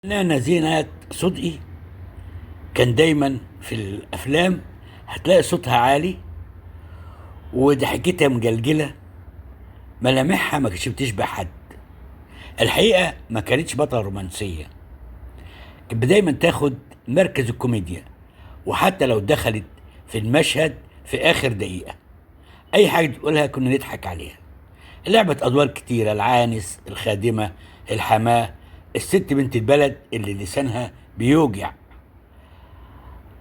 فنانة زينات صدقي كان دايما في الأفلام هتلاقي صوتها عالي وضحكتها مجلجلة. ملامحها ما كانتش بتشبه حد. الحقيقة ما كانتش بطلة رومانسية، كانت دايما تاخد مركز الكوميديا، وحتى لو دخلت في المشهد في آخر دقيقة أي حاجة تقولها كنا نضحك عليها. لعبت أدوار كتيرة: العانس، الخادمة، الحماة، الست بنت البلد اللي لسانها بيوجع.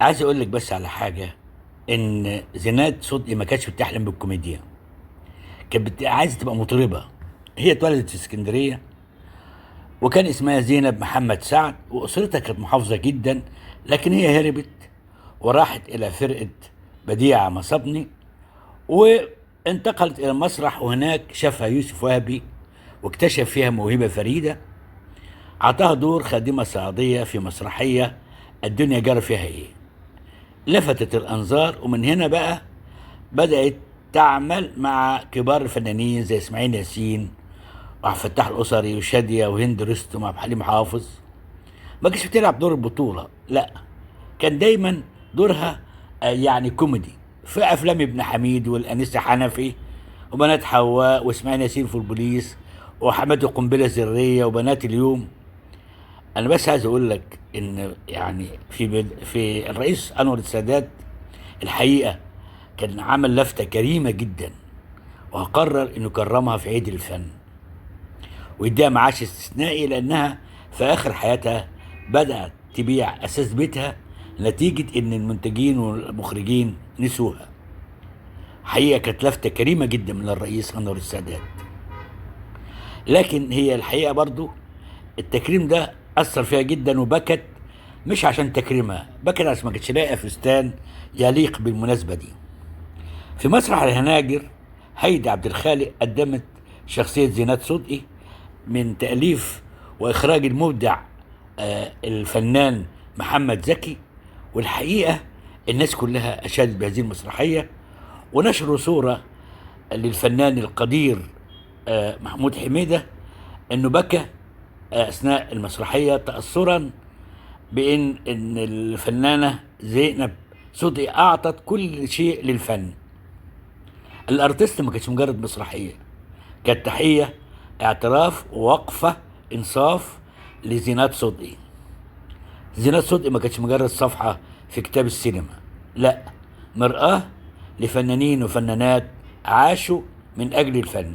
عايز اقول لك بس على حاجه، ان زينات صدقي ما كانتش بتحلم بالكوميديا، كانت عايزه تبقى مطربه. هي اتولدت في اسكندريه وكان اسمها زينب محمد سعد، واسرتها كانت محافظه جدا، لكن هي هربت وراحت الى فرقه بديعه مصبني وانتقلت الى المسرح، وهناك شافها يوسف وهبي واكتشف فيها موهبه فريده. عطاها دور خادمه صعيديه في مسرحيه الدنيا جرى فيها ايه، لفتت الانظار، ومن هنا بقى بدأت تعمل مع كبار الفنانين زي اسماعيل ياسين وعبد الفتاح الأسري وشادية وهند رستم وعبد الحليم حافظ. ما كانتش بتلعب دور البطولة، لا، كان دايما دورها يعني كوميدي في أفلام ابن حميد والأنسة حنفي وبنات حواء واسماعيل ياسين في البوليس وحماد القنبلة الذرية وبنات اليوم. أنا بس عايز أقول لك إن يعني في الرئيس أنور السادات الحقيقة كان عمل لفتة كريمة جدا، وقرر انه يكرمها في عيد الفن ويديها معاش استثنائي، لانها في اخر حياتها بدأت تبيع اساس بيتها نتيجة ان المنتجين والمخرجين نسوها. حقيقة كانت لفتة كريمة جدا من الرئيس انور السادات. لكن هي الحقيقة برضو التكريم ده اثر فيها جدا وبكت، مش عشان تكريمها، بكت عشان ما كانتش لاقيه فستان يليق بالمناسبة دي. في مسرح الهناجر هيدي عبد الخالق قدمت شخصية زينات صدقي من تأليف وإخراج المبدع الفنان محمد زكي. والحقيقة الناس كلها أشادت بهذه المسرحية، ونشروا صورة للفنان القدير محمود حميدة أنه بكى أثناء المسرحية تأثرا بأن الفنانة زينب صدقي أعطت كل شيء للفن. الارتست ما كانتش مجرد مسرحيه، كانت تحيه، اعتراف، ووقفه انصاف لزينات صدقي. زينات صدقي ما كانتش مجرد صفحه في كتاب السينما، لا، مرآة لفنانين وفنانات عاشوا من اجل الفن.